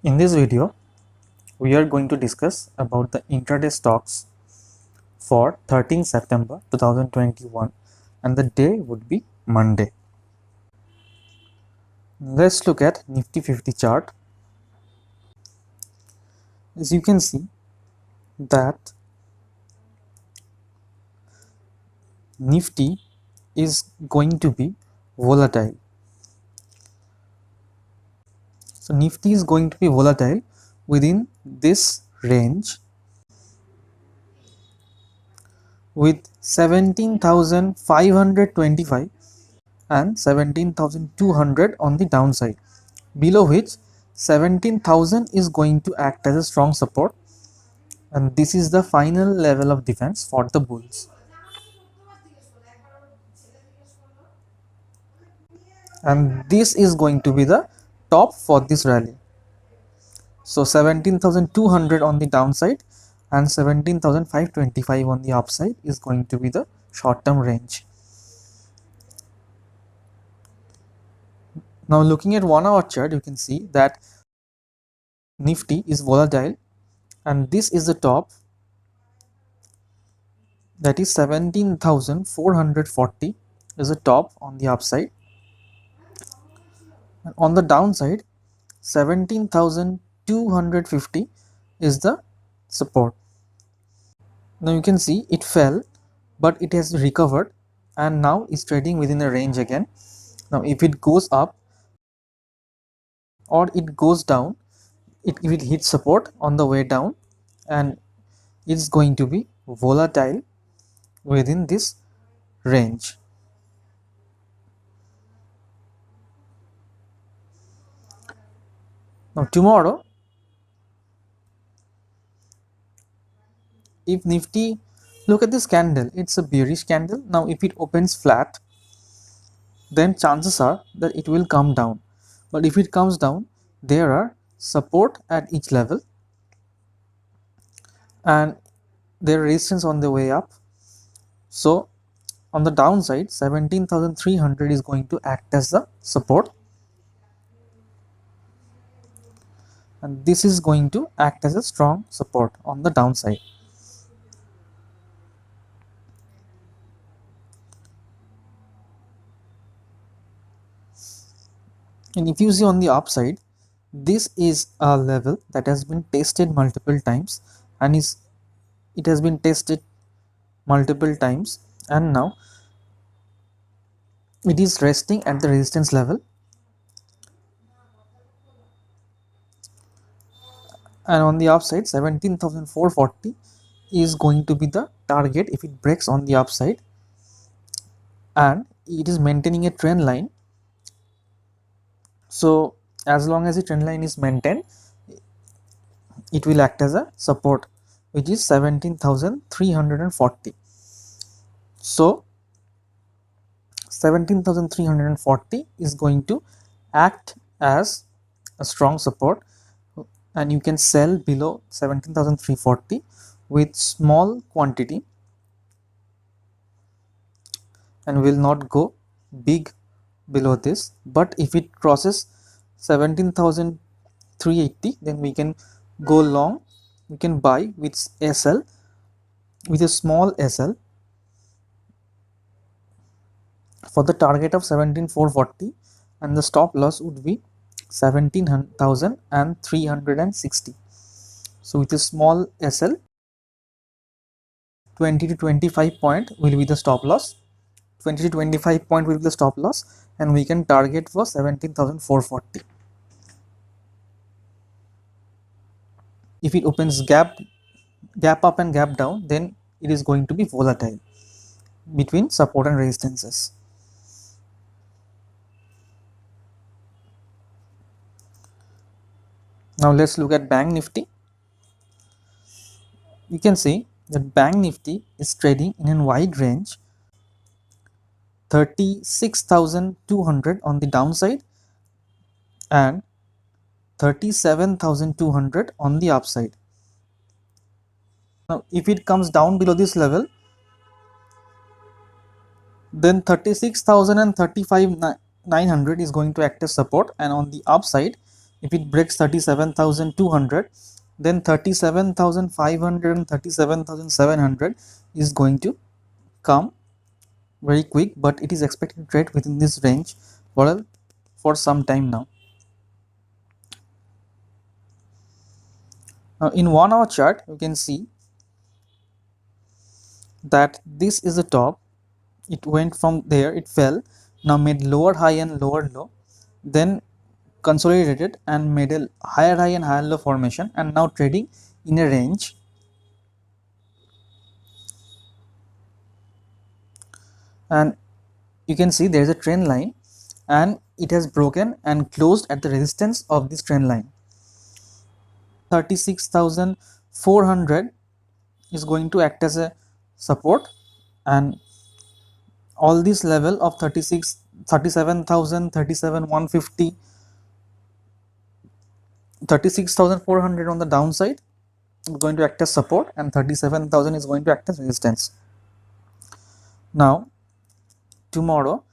In this video, we are going to discuss about the intraday stocks for 13 September 2021 and the day would be Monday. Let's look at Nifty 50 chart. As you can see that Nifty is going to be volatile. So Nifty is going to be volatile within this range with 17,525 and 17,200 on the downside, below which 17,000 is going to act as a strong support, and this is the final level of defense for the bulls, and this is going to be the top for this rally. So 17,200 on the downside and 17,525 on the upside is going to be the short-term range. Now looking at 1 hour chart, you can see that Nifty is volatile and this is the top, that is 17,440 is the top on the upside, and on the downside 17,250 is the support. Now you can see it fell, but it has recovered and now is trading within a range again. Now if it goes up or it goes down, it will hit support on the way down and it's going to be volatile within this range. Now tomorrow, if Nifty, look at this candle, it's a bearish candle. Now if it opens flat, then chances are that it will come down, but if it comes down, there are support at each level and there are resistance on the way up. So on the downside 17,300 is going to act as the support, and this is going to act as a strong support on the downside. And if you see on the upside, this is a level that has been tested multiple times and it has been tested multiple times, and now it is resting at the resistance level, and on the upside 17,440 is going to be the target if it breaks on the upside, and it is maintaining a trend line. So as long as the trend line is maintained, it will act as a support, which is 17,340. so 17,340 is going to act as a strong support, and you can sell below 17,340 with small quantity and will not go big below this. But if it crosses 17,380, then we can go long, we can buy with SL, with a small SL for the target of 17,440, and the stop loss would be 17,360. So with a small SL, 20 to 25 point will be the stop loss, 20 to 25 point will be the stop loss, and we can target for 17,440. If it opens gap up and gap down, then it is going to be volatile between support and resistances. Now let's look at Banknifty. You can see that Banknifty is trading in a wide range, 36,200 on the downside and 37,200 on the upside. Now if it comes down below this level, then 36,000 and 35,900 is going to act as support, and on the upside If it breaks 37,200, then 37,500 and 37,700 is going to come very quick, but it is expected to trade within this range for some time now. Now in 1 hour chart, you can see that this is the top. It went from there, it fell, now made lower high and lower low, then consolidated and made a higher high and higher low formation, and now trading in a range. And you can see there is a trend line, and it has broken and closed at the resistance of this trend line. 36,400 is going to act as a support, and all this level of 37,000, 37,150, 36,400 on the downside is going to act as support, and 37,000 is going to act as resistance. Now tomorrow,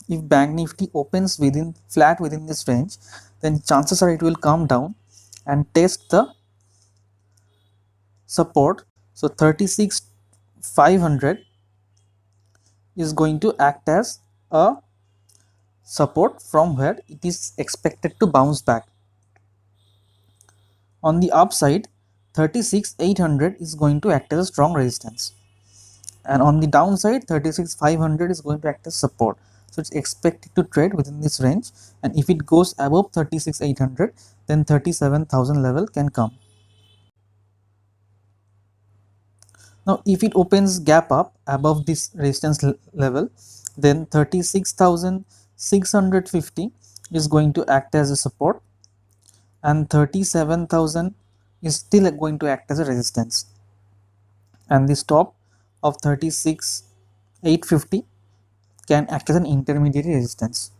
if Bank Nifty opens flat within this range, then chances are it will come down and test the support. So 36,500 is going to act as a support from where it is expected to bounce back. On the upside, 36,800 is going to act as a strong resistance, and on the downside, 36,500 is going to act as support. So it's expected to trade within this range, and if it goes above 36,800, then 37,000 level can come. Now if it opens gap up above this resistance level, then 36,650 is going to act as a support, and 37,000 is still going to act as a resistance, and the stop of 36,850 can act as an intermediate resistance.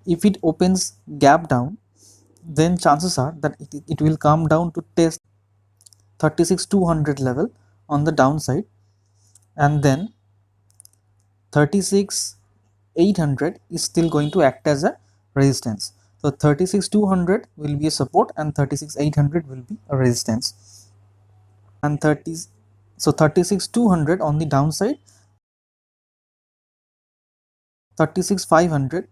If it opens gap down, then chances are that it will come down to test 36,200 level on the downside, and then 36,800 is still going to act as a resistance. So 36,200 will be a support, and 36,800 will be a resistance, and 36,200 on the downside, 36,500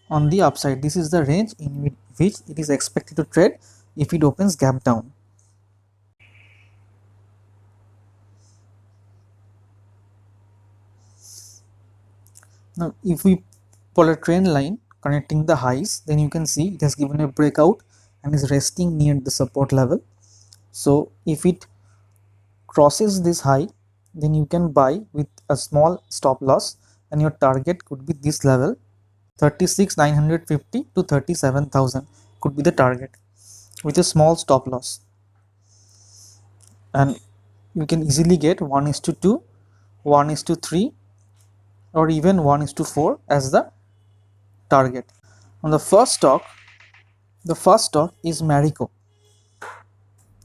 on the upside. This is the range in which it is expected to trade if it opens gap down. Now if we pull a trend line connecting the highs, then you can see it has given a breakout and is resting near the support level. So if it crosses this high, then you can buy with a small stop loss, and your target could be this level. 36,950 to 37,000 could be the target with a small stop loss, and you can easily get 1:2, 1:3, or even 1:4 as the target. On the first stock is Marico.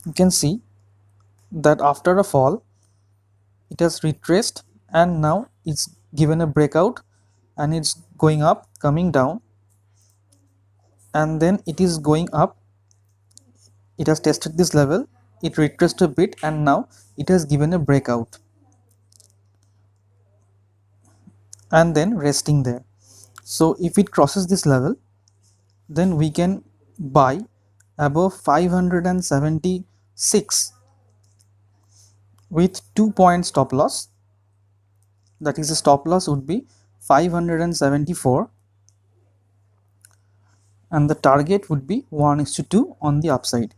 You can see that after a fall, it has retraced, and now it's given a breakout, and it's going up, coming down, and then it is going up. It has tested this level, it retraced a bit, and now it has given a breakout and then resting there. So if it crosses this level, then we can buy above 576 with 2-point stop loss. That is, the stop loss would be 574, and the target would be 1:2 on the upside.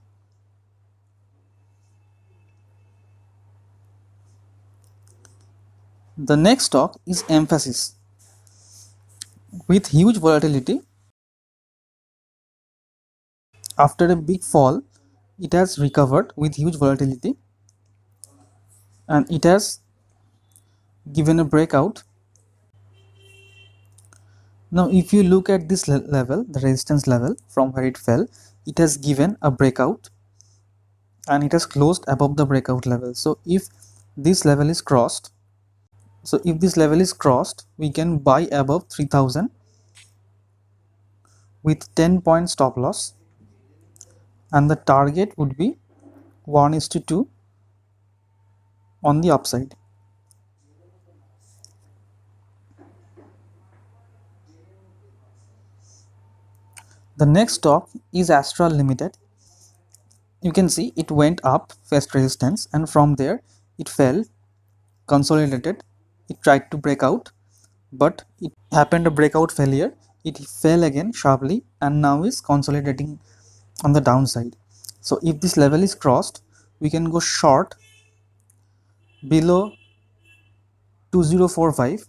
The next stock is Emphasis. With huge volatility, after a big fall, it has recovered with huge volatility, and it has given a breakout. Now if you look at this level, the resistance level from where it fell, it has given a breakout, and it has closed above the breakout level. So if this level is crossed, we can buy above 3,000, with 10-point stop loss, and the target would be 1:2 on the upside. The next stock is Astral Limited. You can see it went up, faced resistance, and from there it fell, consolidated. It tried to break out, but it happened a breakout failure. It fell again sharply and now is consolidating on the downside. So if this level is crossed, we can go short below 2045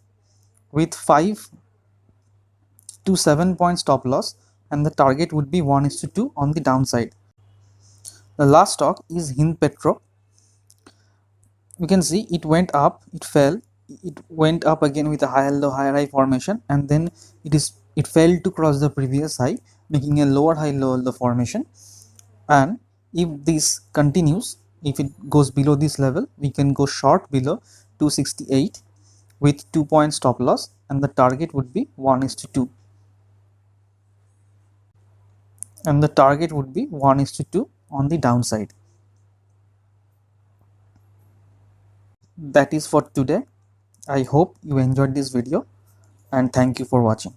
with 5 to 7-point stop loss, and the target would be 1:2 on the downside. The last stock is Hind Petro. You can see it went up, it fell, it went up again with a higher low higher high formation, and then it failed to cross the previous high, making a lower high lower low formation. And if this continues, if it goes below this level, we can go short below 268 with 2-point stop loss, and the target would be 1:2, and the target would be 1:2 on the downside. That is for today. I hope you enjoyed this video, and thank you for watching.